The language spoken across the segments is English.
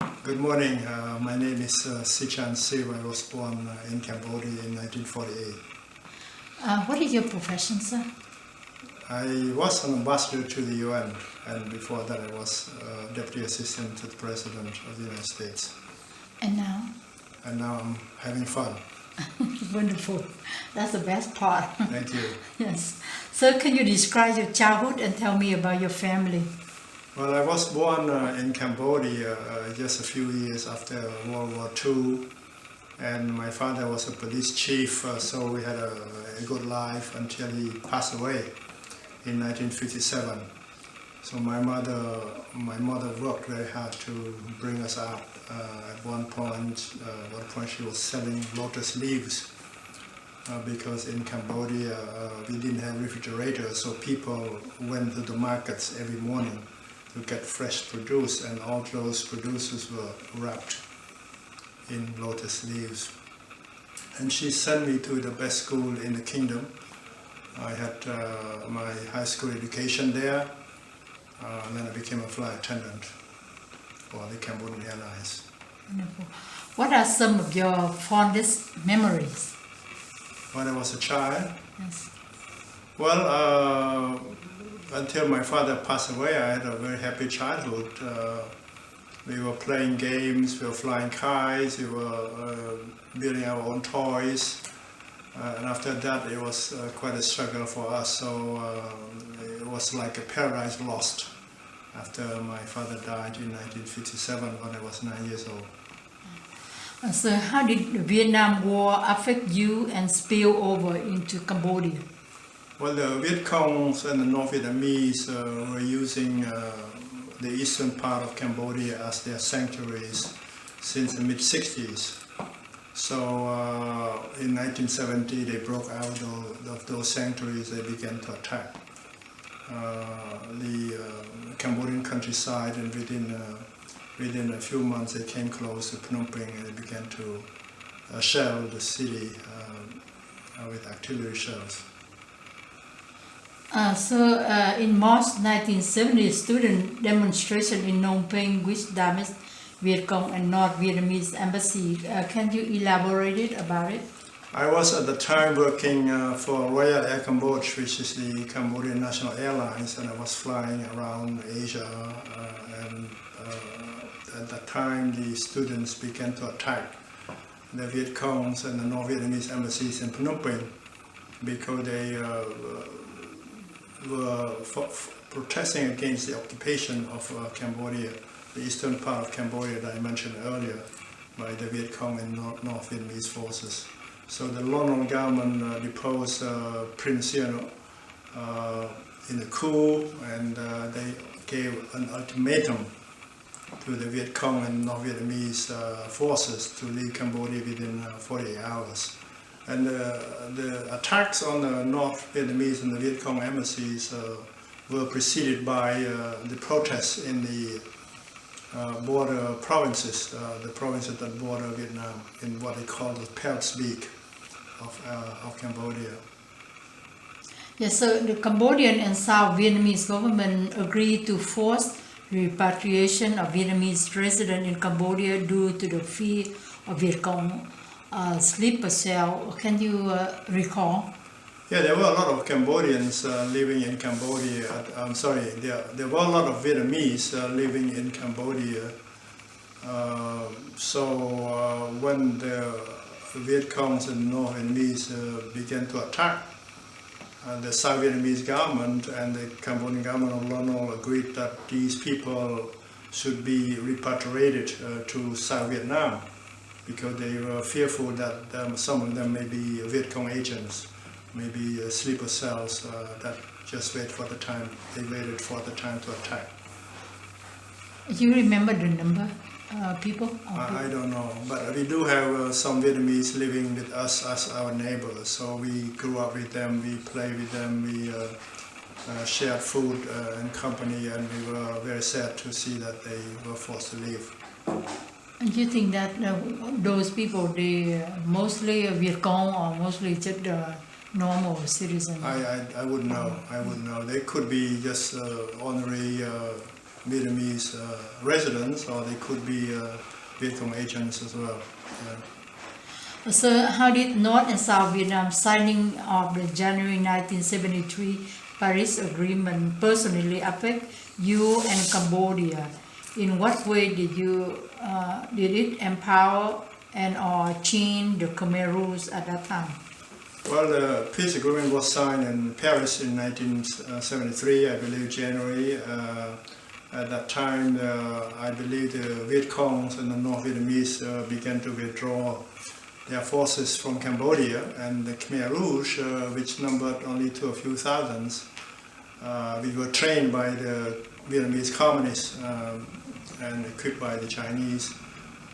Good morning. My name is Sichan Siv. I was born in Cambodia in 1948. What is your profession, sir? I was an ambassador to the UN, and before that I was Deputy Assistant to the President of the United States. And now? And now I'm having fun. Wonderful. That's the best part. Thank you. Yes. So can you describe your childhood and tell me about your family? Well, I was born in Cambodia just a few years after World War II, and my father was a police chief, so we had a good life until he passed away in 1957. So my mother worked very hard to bring us up. At one point she was selling lotus leaves because in Cambodia we didn't have refrigerators, so people went to the markets every morning to get fresh produce, and all those produces were wrapped in lotus leaves. And she sent me to the best school in the kingdom. I had my high school education there, and then I became a flight attendant for the Cambodian Airlines. Wonderful. What are some of your fondest memories? When I was a child, Yes. well, until my father passed away, I had a very happy childhood. We were playing games, we were flying kites, we were building our own toys. And after that, it was quite a struggle for us. So it was like a paradise lost after my father died in 1957 when I was 9 years old. So how did the Vietnam War affect you and spill over into Cambodia? Well, the Viet Congs and the North Vietnamese were using the eastern part of Cambodia as their sanctuaries since the mid-60s. So in 1970 they broke out of those sanctuaries, they began to attack the Cambodian countryside, and within a few months they came close to Phnom Penh and they began to shell the city with artillery shells. In March 1970, student demonstration in Phnom Penh which damaged Viet Cong and North Vietnamese embassy. Can you elaborate about it? I was at the time working for Royal Air Cambodia, which is the Cambodian national airlines, and I was flying around Asia. And at that time, the students began to attack the Viet Congs and the North Vietnamese embassies in Phnom Penh because they were protesting against the occupation of Cambodia, the eastern part of Cambodia that I mentioned earlier, by the Viet Cong and North Vietnamese forces. So the Lon Nol government deposed Prince Sihanouk in a coup, and they gave an ultimatum to the Viet Cong and North Vietnamese forces to leave Cambodia within 48 hours. And the attacks on the North Vietnamese and the Viet Cong embassies were preceded by the protests in the border provinces, the provinces that border Vietnam, in what they call the Peltsbeek of Cambodia. Yes, so the Cambodian and South Vietnamese government agreed to force repatriation of Vietnamese residents in Cambodia due to the fear of Viet Cong sleeper cell. Can you recall? Yeah, there were a lot of Cambodians living in Cambodia. There were a lot of Vietnamese living in Cambodia. When the Viet Congs and North Vietnamese began to attack, the South Vietnamese government and the Cambodian government of Lon Nol agreed that these people should be repatriated to South Vietnam because they were fearful that some of them may be Viet Cong agents, maybe sleeper cells that just waited for the time to attack. You remember the number people? I don't know, but we do have some Vietnamese living with us as our neighbors. So we grew up with them, we played with them, we shared food and company, and we were very sad to see that they were forced to leave. And you think that those people, they mostly Viet Cong or mostly just normal citizens? I wouldn't know. They could be just honorary Vietnamese residents, or they could be Viet Cong agents as well. So how did North and South Vietnam signing of the January 1973 Paris Agreement personally affect you and Cambodia? In what way did it empower and or change the Khmer Rouge at that time? Well, the peace agreement was signed in Paris in 1973, I believe January. At that time, I believe the Viet Congs and the North Vietnamese began to withdraw their forces from Cambodia, and the Khmer Rouge, which numbered only to a few thousands, we were trained by the Vietnamese communists and equipped by the Chinese,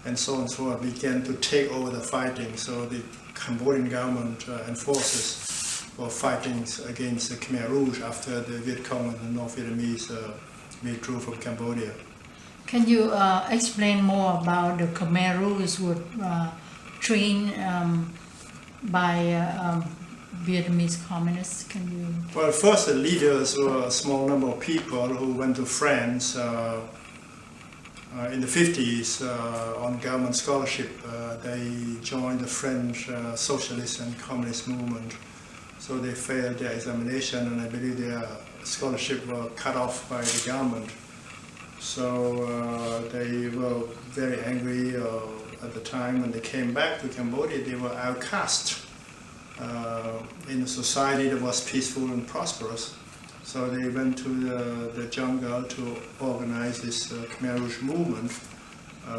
and so on and so on, began to take over the fighting. So the Cambodian government and forces were fighting against the Khmer Rouge after the Viet Cong and the North Vietnamese withdrew from Cambodia. Can you explain more about the Khmer Rouge who were trained by Vietnamese communists? Can you? Well, first the leaders were a small number of people who went to France in the 50s on government scholarship. They joined the French socialist and communist movement. So they failed their examination, and I believe their scholarship were cut off by the government. So they were very angry at the time. When they came back to Cambodia, they were outcast in a society that was peaceful and prosperous. So they went to the jungle to organize this Khmer Rouge movement,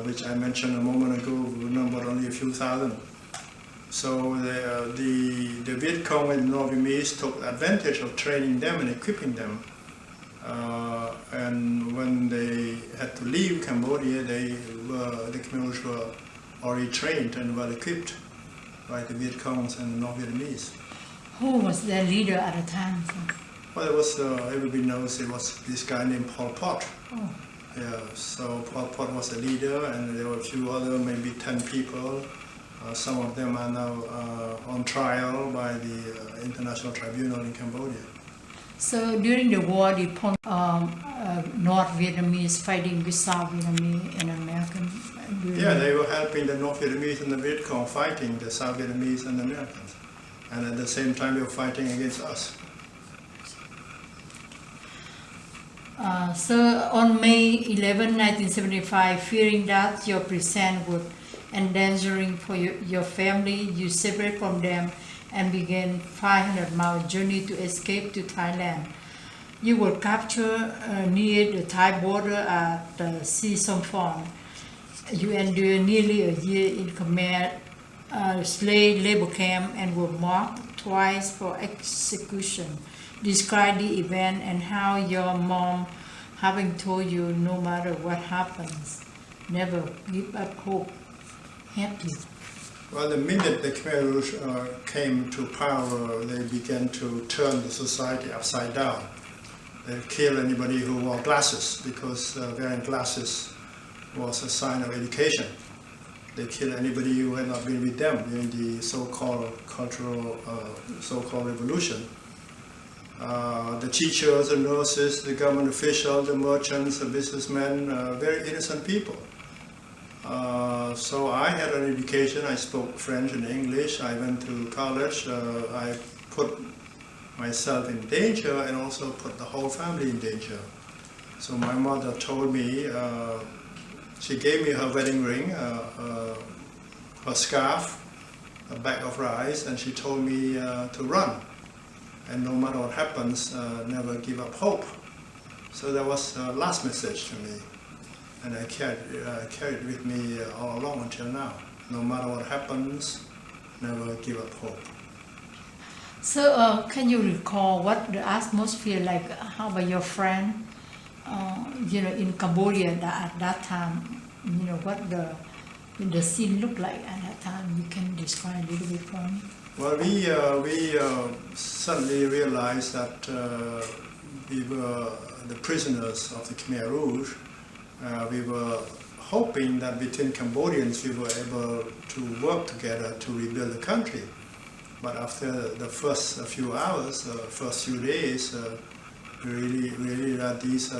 which I mentioned a moment ago, numbered only a few thousand. So the Viet Cong and North Vietnamese took advantage of training them and equipping them. And when they had to leave Cambodia, the Khmer Rouge were already trained and well equipped by the Viet Congs and the North Vietnamese. Who was their leader at the time? Well, it was, everybody knows it was this guy named Pol Pot. Oh. Yeah, so Pol Pot was the leader, and there were a few other, maybe 10 people. Some of them are now on trial by the International Tribunal in Cambodia. So during the war, the North Vietnamese fighting with South Vietnamese and American? Yeah, they were helping the North Vietnamese and the Viet Cong fighting the South Vietnamese and the Americans. And at the same time, they were fighting against us. So on May 11, 1975, fearing that your presence would endangering for your family, you separated from them and began 500-mile journey to escape to Thailand. You were captured near the Thai border at Sichan Siv. You endured nearly a year in Khmer slave labor camp and were marked twice for execution. Describe the event and how your mom, having told you no matter what happens, never give up hope, helped you. Well, the minute the Khmer Rouge came to power, they began to turn the society upside down. They killed anybody who wore glasses, because wearing glasses was a sign of education. They killed anybody who had not been with them during the so-called cultural, so-called revolution. The teachers, the nurses, the government officials, the merchants, the businessmen, very innocent people. So I had an education. I spoke French and English. I went to college. I put myself in danger and also put the whole family in danger. So my mother told me, she gave me her wedding ring, her scarf, a bag of rice, and she told me to run. And no matter what happens, never give up hope. So that was the last message to me. And I carried it with me all along until now. No matter what happens, never give up hope. So can you recall what the atmosphere like? How about your friend, in Cambodia at that time? What the scene looked like at that time. You can describe a little bit for me. Well, we suddenly realized that we were the prisoners of the Khmer Rouge. We were hoping that between Cambodians we were able to work together to rebuild the country. But after the first few hours, first few days, really that these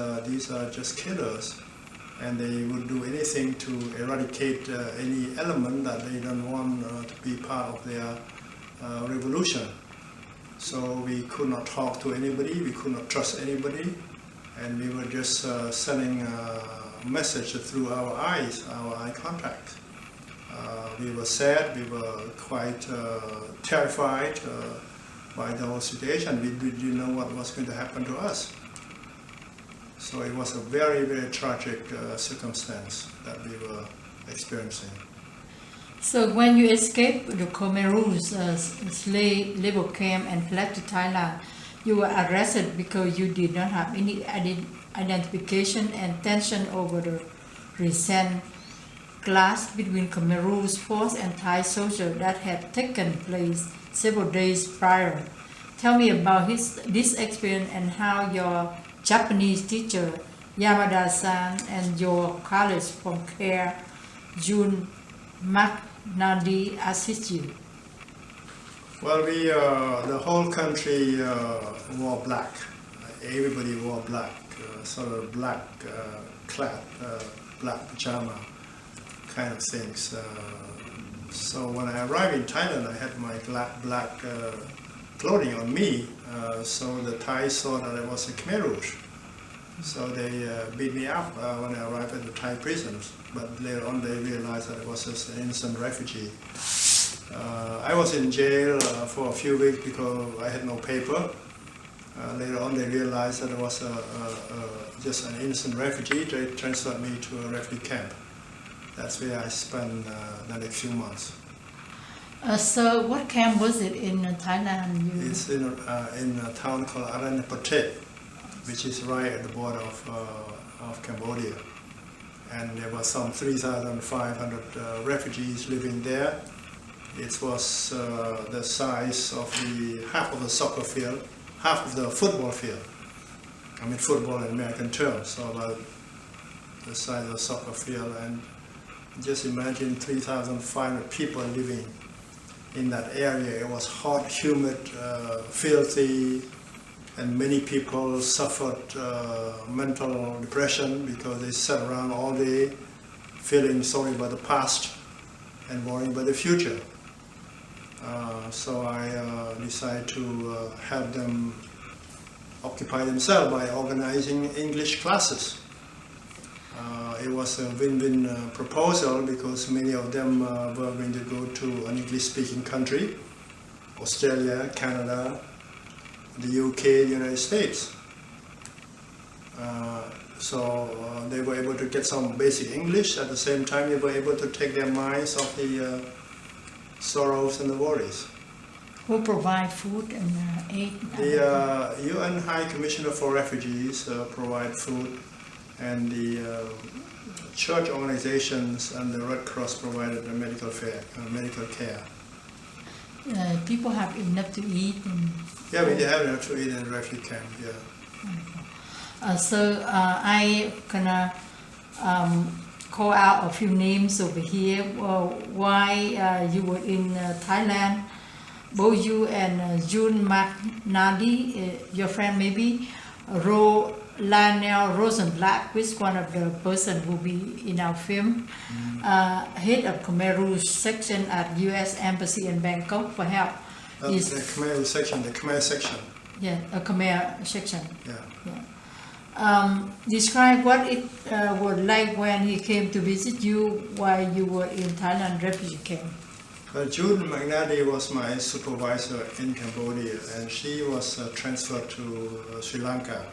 are just killers, and they would do anything to eradicate any element that they don't want to be part of their revolution. So we could not talk to anybody, we could not trust anybody, and we were just sending a message through our eyes, our eye contact. We were sad, we were quite terrified by the whole situation. We didn't know what was going to happen to us. So it was a very, very tragic circumstance that we were experiencing. So when you escaped the Khmer Rouge slave labor camp and fled to Thailand, you were arrested because you did not have any identification, and tension over the recent clash between Khmer Rouge force and Thai soldiers that had taken place several days prior. Tell me about this experience and how your Japanese teacher Yamada-san and your colleagues from Khmer Rouge Nadi assist you. Well, the whole country wore black. Everybody wore black, sort of black clad, black pajama kind of things. So when I arrived in Thailand, I had my black clothing on me. So the Thais saw that I was a Khmer Rouge. So they beat me up when I arrived at the Thai prisons. But later on they realized that I was just an innocent refugee. I was in jail for a few weeks because I had no paper. Later on they realized that I was just an innocent refugee. They transferred me to a refugee camp. That's where I spent the next few months. So what camp was it in Thailand? It's in a town called Advocacy, which is right at the border of Cambodia. And there were some 3,500 refugees living there. It was the size of half of the soccer field, half of the football field. I mean football in American terms, so about the size of a soccer field. And just imagine 3,500 people living in that area. It was hot, humid, filthy, and many people suffered mental depression because they sat around all day feeling sorry about the past and worrying about the future. So I decided to help them occupy themselves by organizing English classes. It was a win-win proposal because many of them were going to go to an English-speaking country, Australia, Canada, the UK, the United States. So they were able to get some basic English. At the same time, they were able to take their minds off the sorrows and the worries. Who provide food and aid? The UN High Commissioner for Refugees provide food, and the church organizations and the Red Cross provided the medical care. People have enough to eat. Yeah, we have enough to eat in the refugee camp. Yeah. So I gonna call out a few names over here. Why you were in Thailand? Both you and June Nadi, your friend maybe, Lionel Rosenblatt, which one of the person will be in our film, head of Khmer Rouge section at U.S. Embassy in Bangkok for help. The Khmer Rouge section, the Khmer section. Yeah, a Khmer section. Yeah. Describe what it was like when he came to visit you while you were in Thailand refugee camp. June McNally was my supervisor in Cambodia, and she was transferred to Sri Lanka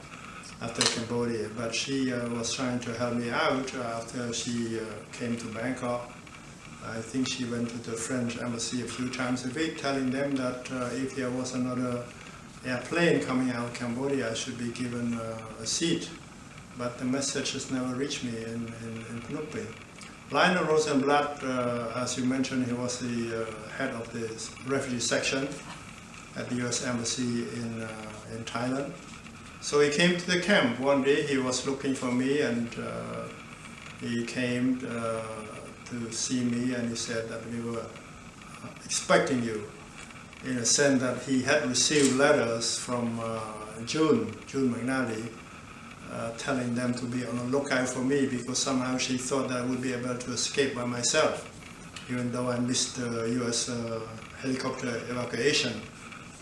after Cambodia, but she was trying to help me out after she came to Bangkok. I think she went to the French embassy a few times a week, telling them that if there was another airplane coming out of Cambodia, I should be given a seat. But the message has never reached me in Phnom Penh. Lionel Rosenblatt, as you mentioned, he was the head of the refugee section at the U.S. Embassy in Thailand. So he came to the camp. One day he was looking for me, and he came to see me, and he said that we were expecting you. in a sense that he had received letters from June McNally, telling them to be on the lookout for me because somehow she thought that I would be able to escape by myself, even though I missed the U.S. Helicopter evacuation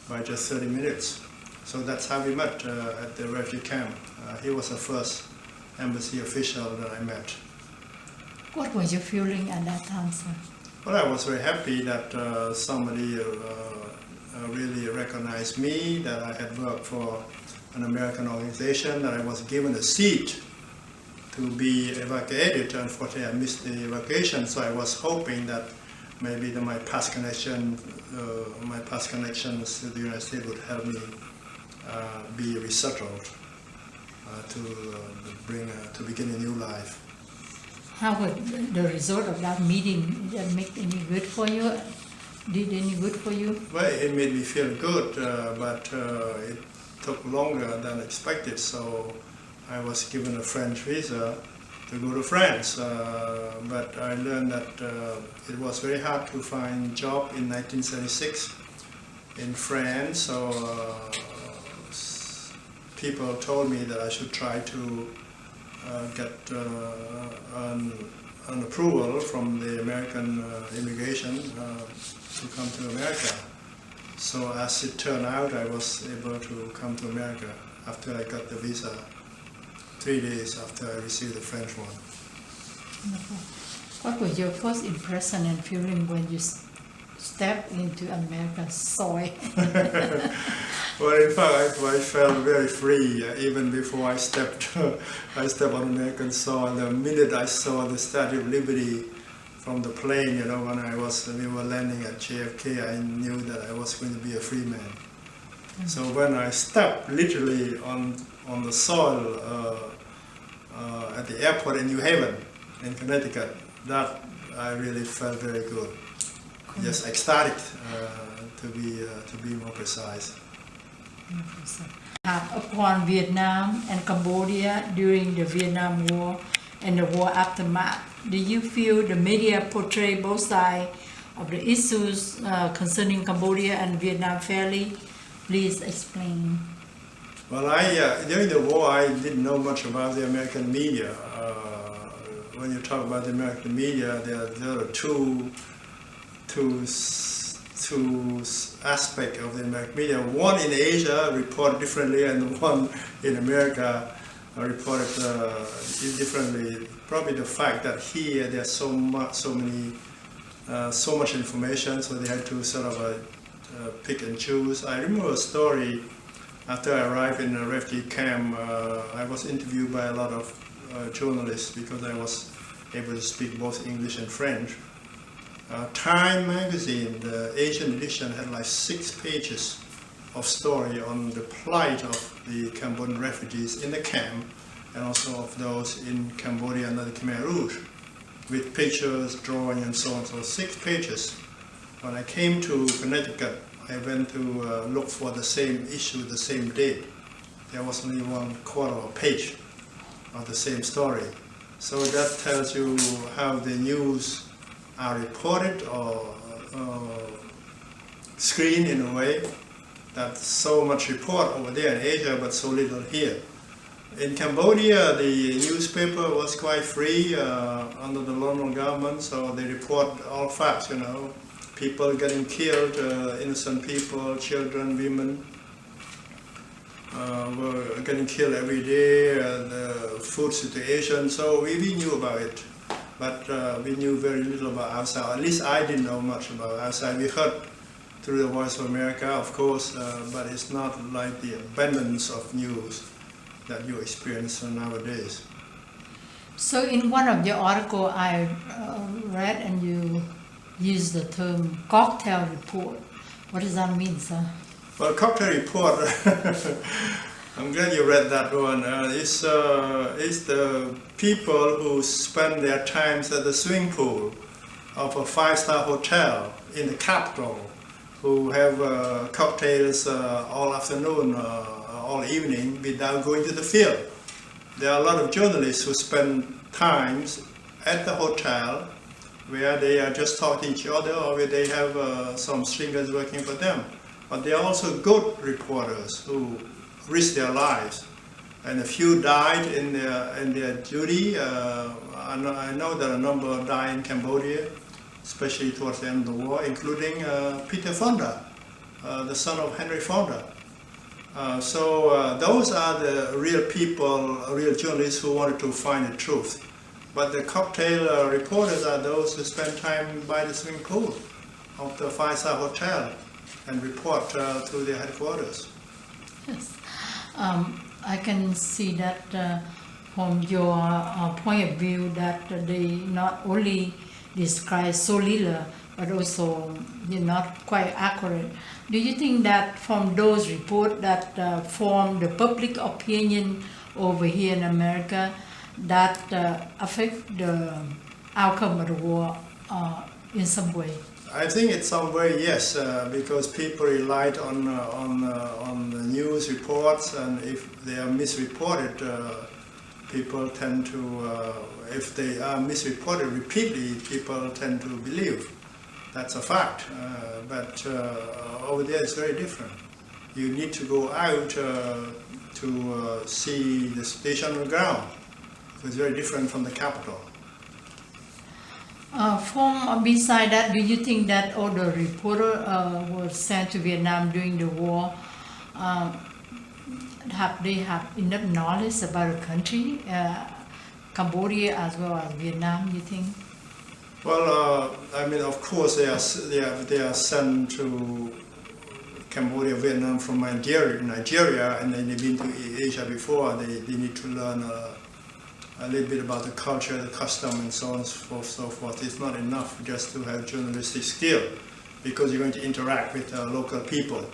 by just 30 minutes. So that's how we met at the refugee camp. He was the first embassy official that I met. What was your feeling at that time, sir? Well, I was very happy that somebody really recognized me, that I had worked for an American organization, that I was given a seat to be evacuated. Unfortunately, I missed the evacuation, so I was hoping that maybe my past connections to the United States would help me be resettled to begin a new life. How would the result of that meeting, did that make any good for you? Did any good for you? Well, it made me feel good, but it took longer than expected. So I was given a French visa to go to France, but I learned that it was very hard to find a job in 1976 in France. So people told me that I should try to get an approval from the American immigration to come to America. So as it turned out, I was able to come to America after I got the visa, 3 days after I received the French one. What was your first impression and feeling when you stepped into America's soil? Well, in fact, I felt very free even before I stepped on American soil. The minute I saw the Statue of Liberty from the plane, when we were landing at JFK, I knew that I was going to be a free man. Mm-hmm. So when I stepped literally on the soil at the airport in New Haven, in Connecticut, that I really felt very good. Cool. Just ecstatic, to be more precise. Upon Vietnam and Cambodia during the Vietnam War and the war aftermath, do you feel the media portray both sides of the issues concerning Cambodia and Vietnam fairly? Please explain. Well, during the war, I didn't know much about the American media. When you talk about the American media, there are two aspects of the American media. One in Asia reported differently, and the one in America reported differently. Probably the fact that here there's so much information, so they had to sort of pick and choose. I remember a story after I arrived in a refugee camp. I was interviewed by a lot of journalists because I was able to speak both English and French. Time magazine, the Asian edition, had like 6 pages of story on the plight of the Cambodian refugees in the camp and also of those in Cambodia under the Khmer Rouge, with pictures, drawing and so on. So 6 pages. When I came to Connecticut, I went to look for the same issue, the same date. There was only 1/4 of a page of the same story. So that tells you how the news are reported or screened in a way that so much report over there in Asia but so little here. In Cambodia, the newspaper was quite free under the London government, so they report all facts, people getting killed, innocent people, children, women were getting killed every day, the food situation, so we knew about it. But we knew very little about outside. At least I didn't know much about outside. We heard through the Voice of America, of course, but it's not like the abundance of news that you experience nowadays. So in one of your articles I read, and you used the term cocktail report. What does that mean, sir? Well, cocktail report, I'm glad you read that one. It's the people who spend their times at the swimming pool of a 5-star hotel in the capital, who have cocktails all afternoon, all evening without going to the field. There are a lot of journalists who spend times at the hotel where they are just talking to each other or where they have some stringers working for them. But they are also good reporters who risk their lives. And a few died in their duty. I know that a number died in Cambodia, especially towards the end of the war, including Peter Fonda, the son of Henry Fonda. So those are the real people, real journalists who wanted to find the truth. But the cocktail reporters are those who spend time by the swimming pool of the five-star hotel and report to their headquarters. Yes. I can see that from your point of view that they not only describe so little but also not quite accurate. Do you think that from those reports that form the public opinion over here in America that affect the outcome of the war in some way? I think in some way, yes, because people relied on the news reports, and if they are misreported, people tend to, if they are misreported repeatedly, people tend to believe. That's a fact. But over there it's very different. You need to go out to see the situation on the ground. So it's very different from the capital. From beside that, do you think that all the reporters were sent to Vietnam during the war, have they have enough knowledge about the country, Cambodia as well as Vietnam, you think? Well, I mean, of course, they are sent to Cambodia, Vietnam from Nigeria, and then they've been to Asia before. They need to learn a little bit about the culture, the custom, and so on and so forth. It's not enough just to have journalistic skill, because you're going to interact with local people.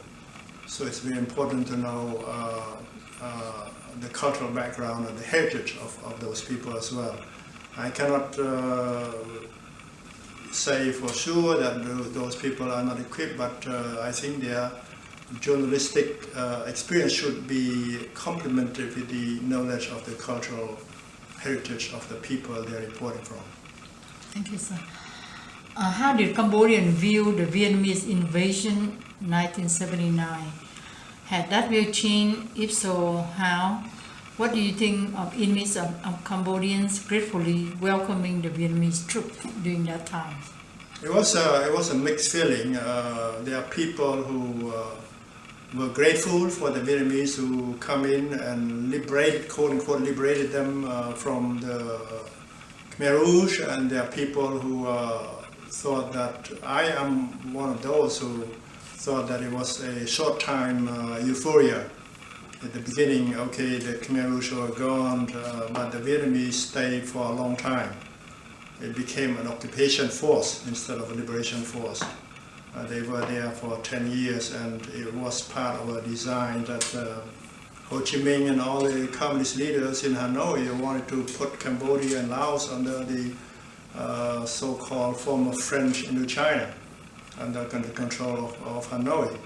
So it's very important to know the cultural background and the heritage of those people as well. I cannot say for sure that those people are not equipped, but I think their journalistic experience should be complemented with the knowledge of the cultural heritage of the people they're reporting from. Thank you, sir. How did Cambodians view the Vietnamese invasion 1979? Had that view changed? If so, how? What do you think of enemies of Cambodians gratefully welcoming the Vietnamese troops during that time? It was a mixed feeling. There are people who were grateful for the Vietnamese who come in and liberated, quote unquote, liberated them from the Khmer Rouge, and there are people who thought that, I am one of those who thought that it was a short time euphoria. At the beginning, okay, the Khmer Rouge were gone, but the Vietnamese stayed for a long time. It became an occupation force instead of a liberation force. They were there for 10 years, and it was part of a design that Ho Chi Minh and all the communist leaders in Hanoi wanted to put Cambodia and Laos under the so-called former French Indochina, under control of Hanoi.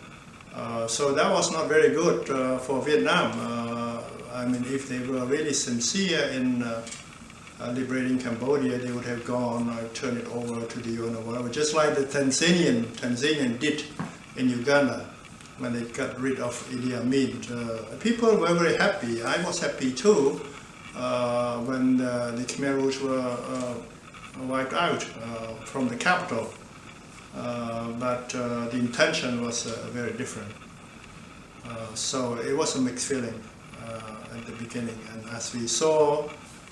So that was not very good for Vietnam. I mean, if they were really sincere in liberating Cambodia, they would have gone turned it over to the UN or whatever, just like the Tanzanian did in Uganda when they got rid of Idi Amin. People were very happy. I was happy too when the Khmer Rouge were wiped out from the capital. But the intention was very different. So it was a mixed feeling at the beginning. And as we saw,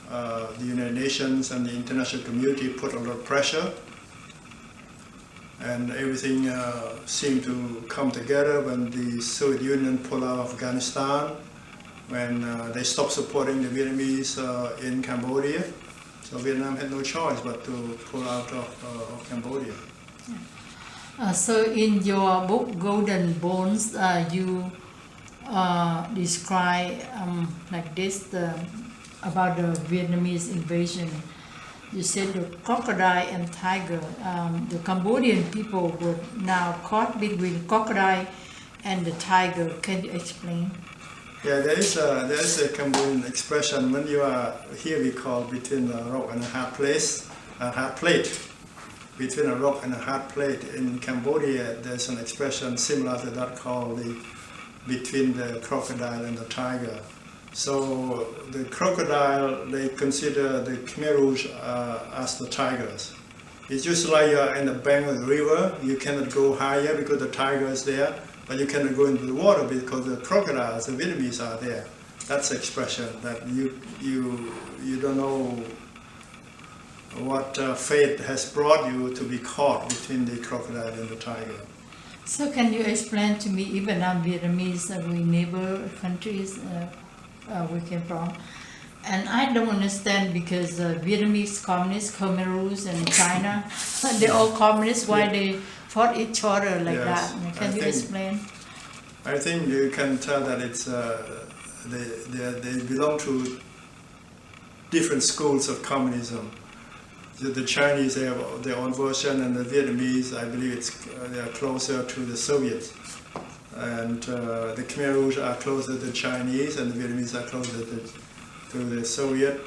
the United Nations and the international community put a lot of pressure, and everything seemed to come together when the Soviet Union pulled out of Afghanistan, when they stopped supporting the Vietnamese in Cambodia. So Vietnam had no choice but to pull out of Cambodia. So in your book Golden Bones, you describe like this about the Vietnamese invasion. You said the crocodile and tiger. The Cambodian people were now caught between crocodile and the tiger. Can you explain? Yeah, there is a Cambodian expression, when you are here we call between a rock and a hard plate. between a rock and a hard plate. In Cambodia, there's an expression similar to that called the between the crocodile and the tiger. So the crocodile, they consider the Khmer Rouge as the tigers. It's just like you're in the bank of the river, you cannot go higher because the tiger is there, but you cannot go into the water because the crocodiles, the Vietnamese are there. That's the expression that you don't know what fate has brought you to be caught between the crocodile and the tiger. So can you explain to me, even Vietnamese, we neighbor countries we came from, and I don't understand because Vietnamese communists, Khmer Rouge and China, they're all communists, why they fought each other like that? Can you explain? I think you can tell that it's they belong to different schools of communism. The Chinese, they have their own version, and the Vietnamese, I believe they are closer to the Soviets. And the Khmer Rouge are closer to the Chinese, and the Vietnamese are closer to the Soviet.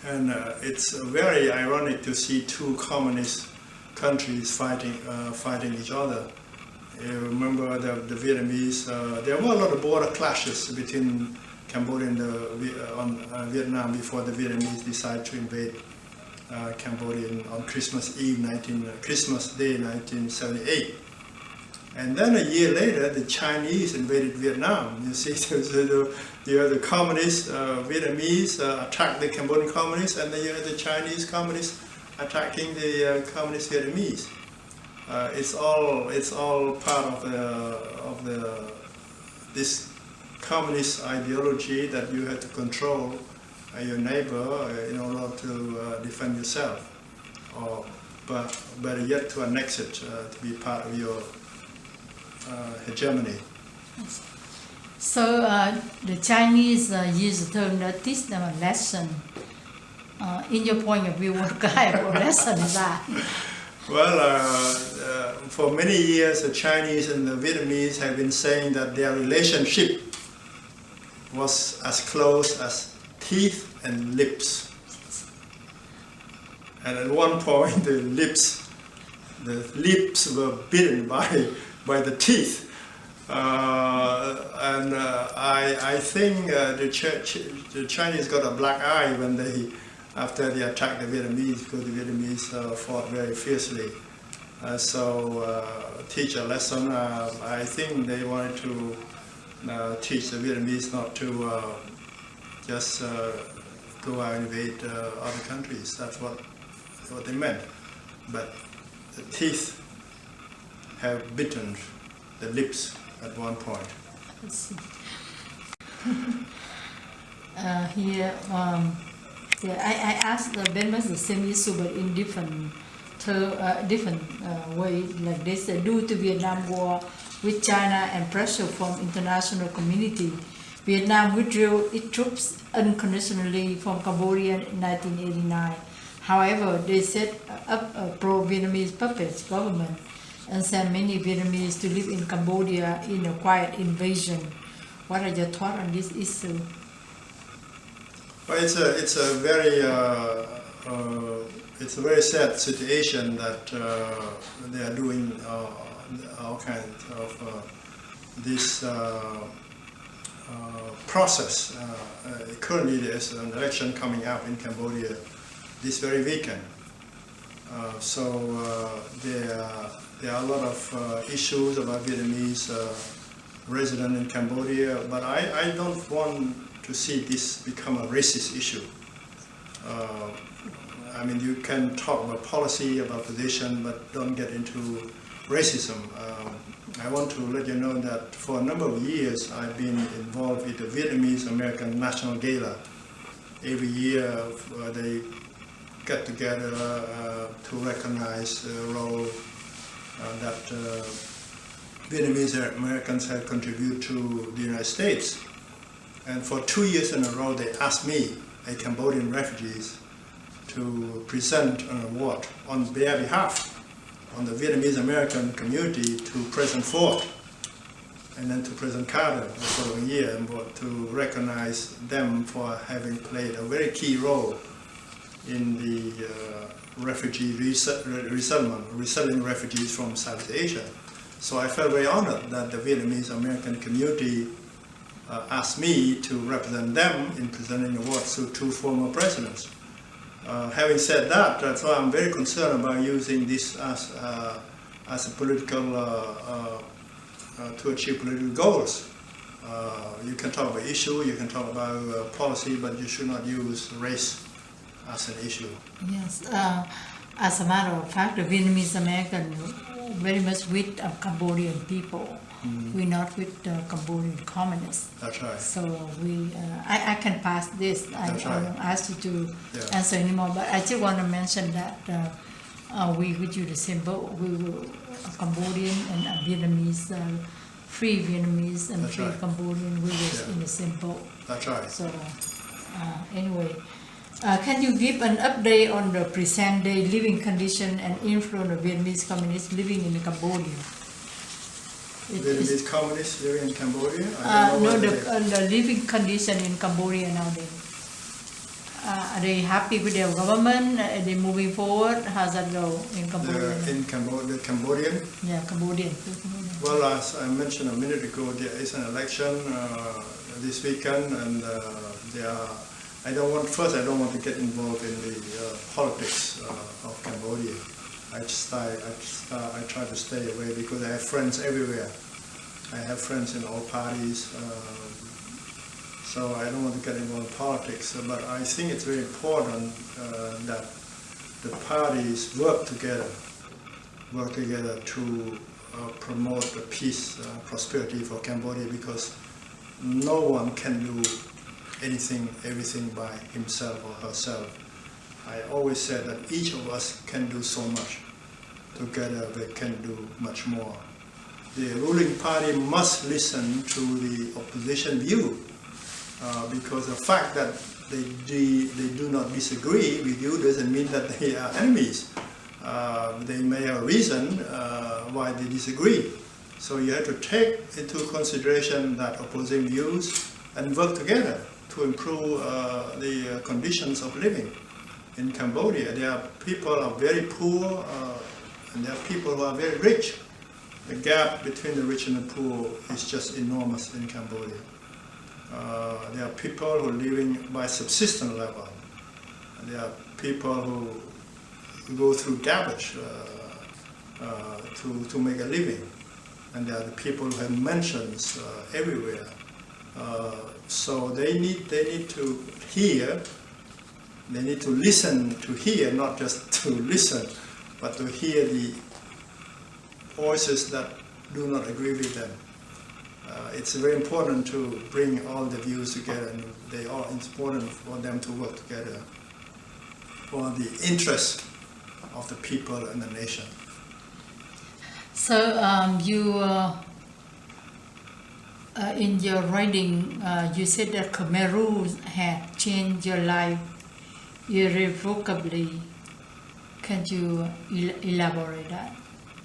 And it's very ironic to see two communist countries fighting each other. You remember the Vietnamese, there were a lot of border clashes between Cambodia and Vietnam before the Vietnamese decided to invade Cambodia on Christmas Day 1978. And then a year later, the Chinese invaded Vietnam. You see, the communist Vietnamese attacked the Cambodian communists, and the Chinese communists attacking the communist Vietnamese. It's all part of this communist ideology that you have to control your neighbor in order to defend yourself, or better yet, to annex it to be part of your hegemony. So the Chinese use the term that teach them a lesson. In your point of view, what kind of lesson is that? Well, for many years, the Chinese and the Vietnamese have been saying that their relationship was as close as teeth and lips. And at one point, the lips were bitten by the teeth. I think the Chinese got a black eye after they attacked the Vietnamese, because the Vietnamese fought very fiercely. Teach a lesson. I think they wanted to teach the Vietnamese not to just go out and invade other countries. That's what they meant. But the teeth have bitten the lips at one point. Let's see. Here, I asked Ben was the same issue, but in different way. Like they said, due to Vietnam War with China and pressure from international community, Vietnam withdrew its troops unconditionally from Cambodia in 1989. However, they set up a pro-Vietnamese puppet government and sent many Vietnamese to live in Cambodia in a quiet invasion. What are your thoughts on this issue? Well, it's a very sad situation that they are doing all kinds of this process. Currently, there's an election coming up in Cambodia this very weekend. There are a lot of issues about Vietnamese residents in Cambodia, but I don't want to see this become a racist issue. I mean, you can talk about policy, about position, but don't get into racism. I want to let you know that for a number of years I've been involved with the Vietnamese American National Gala. Every year they get together to recognize the role that Vietnamese Americans have contributed to the United States. And for 2 years in a row, they asked me, a Cambodian refugee, to present an award on their behalf, on the Vietnamese American community, to President Ford and then to President Carter the following year, to recognize them for having played a very key role in the refugee resettling refugees from South Asia. So I felt very honored that the Vietnamese American community asked me to represent them in presenting awards to two former presidents. Having said that, that's why I'm very concerned about using this as a political, to achieve political goals. You can talk about issue, you can talk about policy, but you should not use race as an issue. Yes, as a matter of fact, the Vietnamese American very much with Cambodian people. We're not with Cambodian communists. That's right. So I can pass this. I don't ask you to answer anymore, but I just want to mention that we with you the same boat. We were Cambodian and Vietnamese, free Vietnamese and That's free right. Cambodian. We were in the same boat. That's right. So anyway, can you give an update on the present day living condition and influence of Vietnamese communists living in Cambodia? Vietnamese communists living in Cambodia? The living condition in Cambodia nowadays. Are they happy with their government? Are they moving forward? How's that go in Cambodia? The Cambodian? Yeah, Cambodian. Well, as I mentioned a minute ago, there is an election this weekend, and I don't want to get involved in the politics of Cambodia. I try to stay away because I have friends everywhere. I have friends in all parties, so I don't want to get involved in politics. But I think it's very important that the parties work together to promote the peace, prosperity for Cambodia, because no one can do everything by himself or herself. I always said that each of us can do so much. Together we can do much more. The ruling party must listen to the opposition view, because the fact that they do not disagree with you doesn't mean that they are enemies. They may have a reason why they disagree. So you have to take into consideration that opposing views and work together to improve the conditions of living. In Cambodia, there are people who are very poor and there are people who are very rich. The gap between the rich and the poor is just enormous in Cambodia. There are people who are living by subsistence level. And there are people who go through garbage to make a living. And there are the people who have mansions everywhere. So they need to hear. They need to listen to hear, not just to listen, but to hear the voices that do not agree with them. It's very important to bring all the views together, and it's important for them to work together for the interest of the people and the nation. So in your writing, you said that Khmer Rouge had changed your life irrevocably. Can you elaborate that?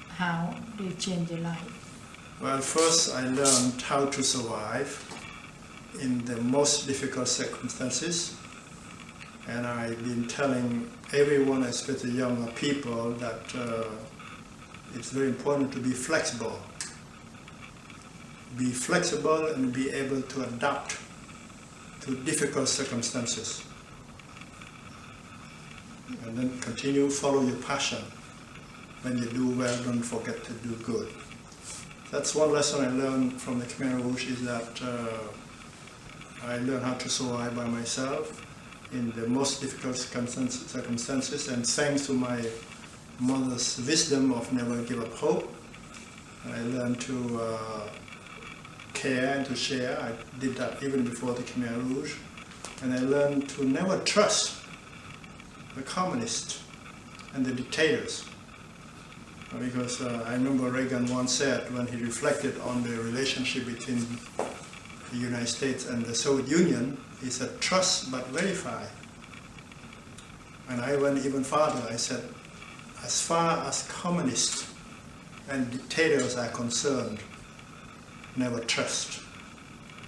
How they changed your life? Well, first I learned how to survive in the most difficult circumstances. And I've been telling everyone, especially younger people, that it's very important to be flexible. Be flexible and be able to adapt to difficult circumstances. And then continue, follow your passion. When you do well, don't forget to do good. That's one lesson I learned from the Khmer Rouge, is that I learned how to survive by myself in the most difficult circumstances, and thanks to my mother's wisdom of never give up hope, I learned to care and to share. I did that even before the Khmer Rouge. And I learned to never trust the communists and the dictators. Because I remember Reagan once said, when he reflected on the relationship between the United States and the Soviet Union, he said, trust but verify. And I went even farther. I said, as far as communists and dictators are concerned, never trust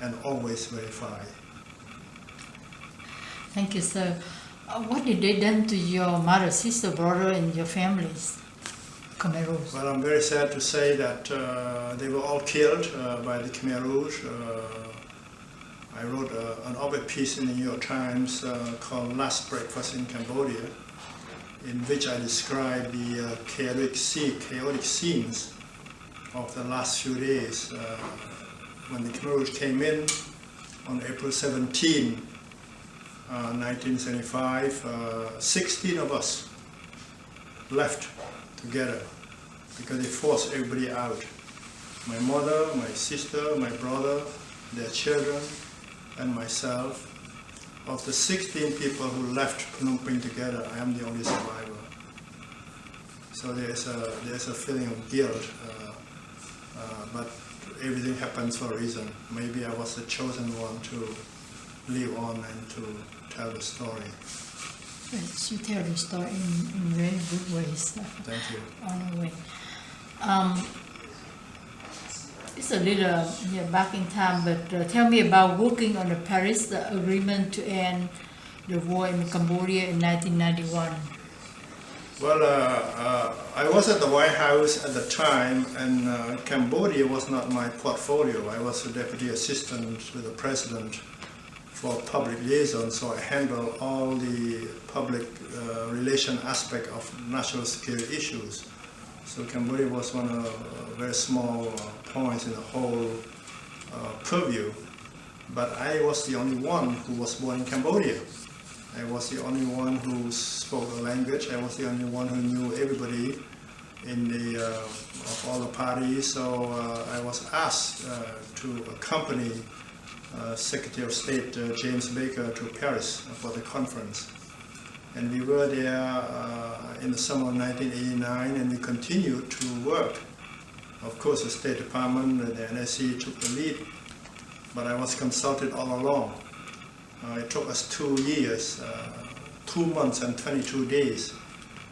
and always verify. Thank you, sir. What did they done to your mother, sister, brother, and your families? Khmer Rouge. Well, I'm very sad to say that they were all killed by the Khmer Rouge. I wrote an op-ed piece in the New York Times called Last Breakfast in Cambodia, in which I describe the chaotic scenes of the last few days. When the Khmer Rouge came in on April 17, 1975, 16 of us left together because they forced everybody out. My mother, my sister, my brother, their children, and myself. Of the 16 people who left Phnom Penh together, I am the only survivor. So there's a feeling of guilt, but everything happens for a reason. Maybe I was the chosen one to live on and to tell the story. Yes, you tell the story in very good ways. Thank you. On the way. It's a little back in time, but tell me about working on the Paris agreement to end the war in Cambodia in 1991. Well, I was at the White House at the time, and Cambodia was not my portfolio. I was the deputy assistant to the president for public liaison, so I handled all the public relation aspect of national security issues. So Cambodia was one of very small points in the whole purview. But I was the only one who was born in Cambodia. I was the only one who spoke the language. I was the only one who knew everybody in the of all the parties. So I was asked to accompany Secretary of State James Baker to Paris for the conference. And we were there in the summer of 1989, and we continued to work. Of course, the State Department, the NSC took the lead, but I was consulted all along. It took us 2 years, 2 months and 22 days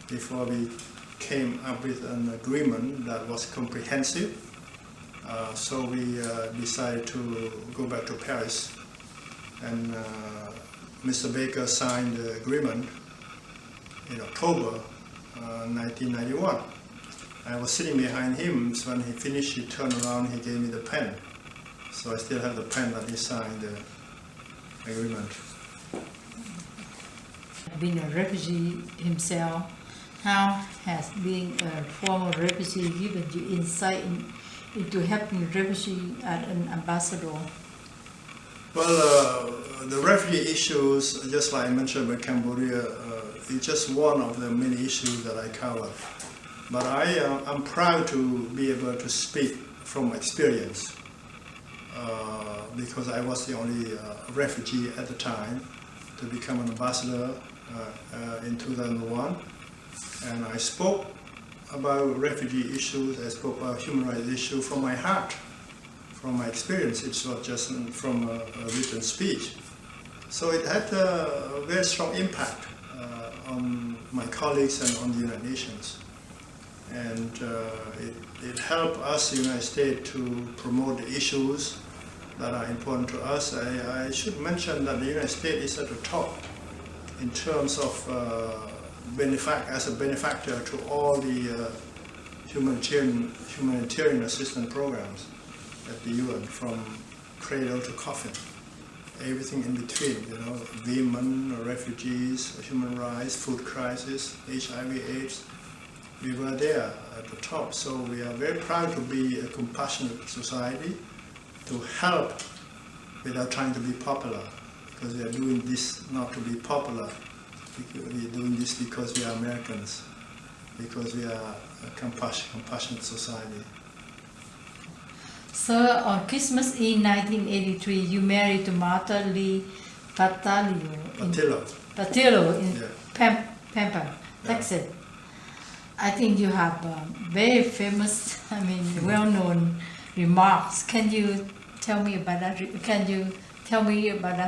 before we came up with an agreement that was comprehensive. So we decided to go back to Paris, and Mr. Baker signed the agreement in October 1991. I was sitting behind him, so when he finished, he turned around, he gave me the pen. So I still have the pen that he signed the agreement. Being a refugee himself, how has being a former refugee given you insight into helping refugees as an ambassador? Well, the refugee issues, just like I mentioned about Cambodia, is just one of the many issues that I cover. But I'm proud to be able to speak from experience because I was the only refugee at the time to become an ambassador in 2001. And I spoke about refugee issues, I spoke about human rights issues from my heart, from my experience. It's not just from a written speech. So it had a very strong impact on my colleagues and on the United Nations. And it helped us, the United States, to promote the issues that are important to us. I should mention that the United States is at the top in terms of as a benefactor to all the humanitarian assistance programs at the UN, from cradle to coffin, everything in between, women, refugees, human rights, food crisis, HIV/AIDS. We were there at the top, so we are very proud to be a compassionate society, to help without trying to be popular, because we are doing this not to be popular. We are doing this because we are Americans, because we are a compassionate society. Sir, on Christmas Eve 1983, you married to Martha Lee Patillo in Pampa, Texas. I think you have very famous, well-known remarks. Can you tell me about that?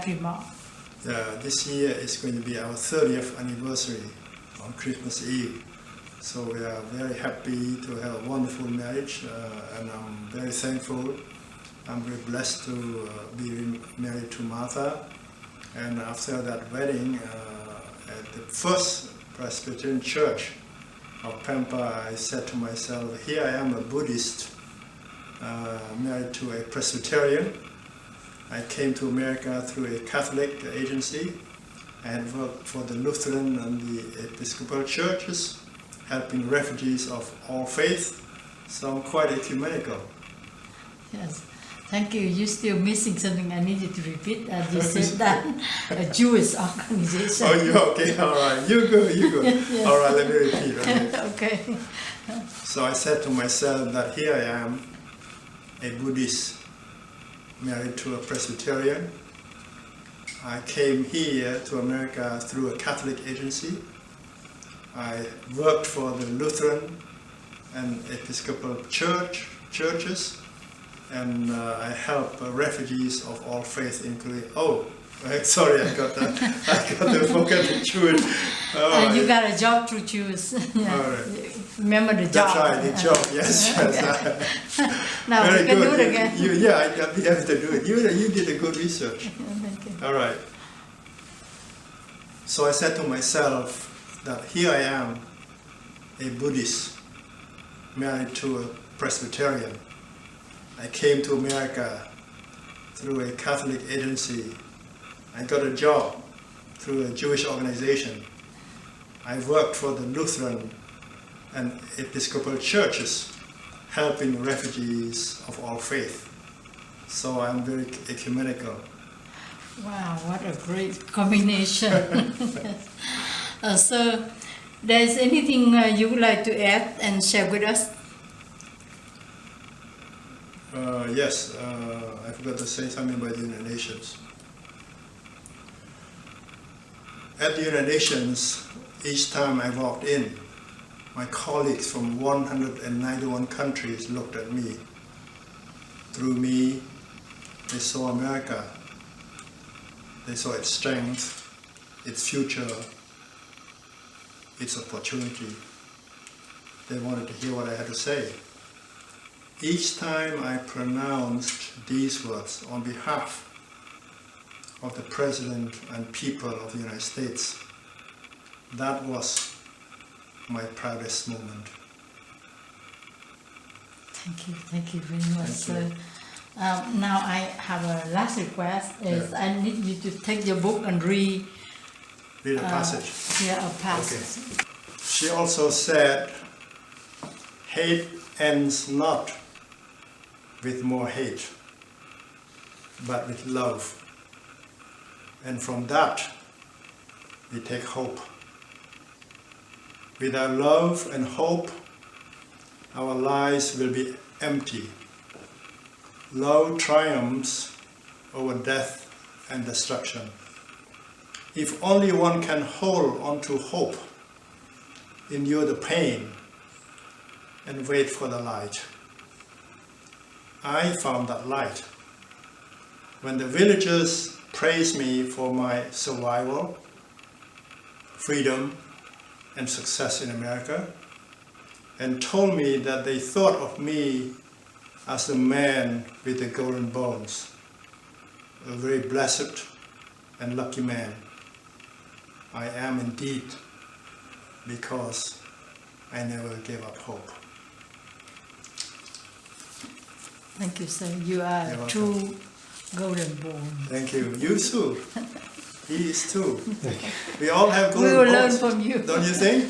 Remark? This year is going to be our 30th anniversary on Christmas Eve. So we are very happy to have a wonderful marriage, and I'm very thankful. I'm very blessed to be married to Martha. And after that wedding, at the first Presbyterian church of Pampa, I said to myself, here I am a Buddhist married to a Presbyterian. I came to America through a Catholic agency. I had worked for the Lutheran and the Episcopal churches, helping refugees of all faiths, so I'm quite ecumenical. Yes, thank you. You're still missing something I needed to repeat. You said that a Jewish organization. Oh, you okay? All right. You go. Yes. All right, let me repeat. Okay. So I said to myself that here I am, a Buddhist married to a Presbyterian. I came here to America through a Catholic agency. I worked for the Lutheran and Episcopal churches, and I help refugees of all faiths, including. Oh, sorry, I got the forget Jewish. You got a job to choose. Yeah. All right. Remember the job. That's right, the job. Yes. Okay. Now Very we can good. do it again. I'd be happy to do it. You did a good research. Thank you. All right. So I said to myself that here I am, a Buddhist married to a Presbyterian. I came to America through a Catholic agency. I got a job through a Jewish organization. I worked for the Lutheran and Episcopal churches, helping refugees of all faiths. So I'm very ecumenical. Wow, what a great combination. So, there's anything you would like to add and share with us? Yes, I forgot to say something about the United Nations. At the United Nations, each time I walked in, my colleagues from 191 countries looked at me. Through me, they saw America. They saw its strength, its future, its opportunity. They wanted to hear what I had to say. Each time I pronounced these words on behalf of the President and people of the United States, that was my proudest moment. Thank you very much, Thank sir. Now I have a last request. I need you to take your book and read a passage. A passage. Okay. She also said, hate ends not with more hate, but with love. And from that, we take hope. Without love and hope, our lives will be empty. Love triumphs over death and destruction. If only one can hold on to hope, endure the pain, and wait for the light. I found that light when the villagers praised me for my survival, freedom, and success in America, and told me that they thought of me as the man with the golden bones, a very blessed and lucky man. I am indeed, because I never gave up hope. Thank you, sir. You are a true golden born. Thank you. You too. He is too. We all have golden We will bones. learn from you. Don't you think?